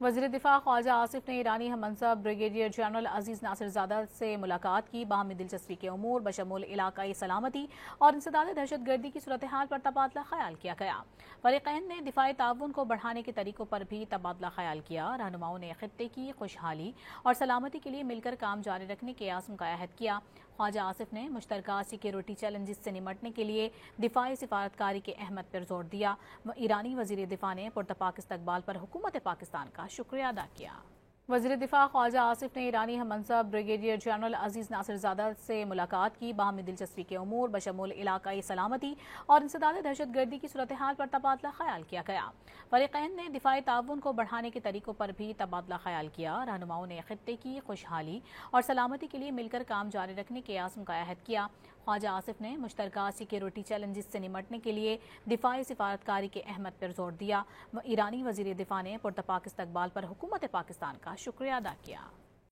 वज़ीर दिफा ख्वाजा आसिफ ने ईरानी हम मनसब ब्रिगेडियर जनरल अजीज नासिर ज़ादा से मुलाकात की। बाहमी दिलचस्पी के उमूर बशमूल इलाकाई सलामती और इंसदाद दहशत गर्दी की सूरत हाल पर तबादला ख्याल किया गया। फरीक़ैन ने दिफाई ताउन को बढ़ाने के तरीकों पर भी तबादला ख्याल किया। रहनुमाओं ने खित्ते की खुशहाली और सलामती के लिए मिलकर काम जारी रखने के आज़म का अहद किया। ख्वाजा आसिफ ने मुश्तरका सिक्योरिटी चैलेंजेस से निमटने के लिए दिफाई सिफारतकारी के अहमियत पर जोर दिया। ईरानी वज़ीर दिफा ने पुरतपाक इस्तकबाल पर हुकूमत पाकिस्तान का शुक्रिया अदा किया। वज़ीर दिफा ख्वाजा आसिफ ने ईरानी हम मनसब ब्रिगेडियर जनरल अजीज नासिर ज़ादा से मुलाकात की। बाहमी दिलचस्पी के उमूर बशमूल इलाकाई सलामती और इंसदाद दहशत गर्दी की सूरत हाल पर तबादला ख्याल किया गया। फरीक़ैन ने दिफाई ताउन को बढ़ाने के तरीकों पर भी तबादला ख्याल किया। रहनुमाओं ने खित्ते की खुशहाली और सलामती के लिए मिलकर काम जारी रखने के आज़म का अहद किया। ख्वाजा आसिफ ने मुश्तरका सिक्योरिटी चैलेंजेस से निमटने के लिए दिफाई सिफारतकारी के अहमियत पर जोर दिया। ईरानी वज़ीर दिफा ने पुरतपाक इस्तकबाल पर हुकूमत पाकिस्तान का शुक्रिया अदा किया।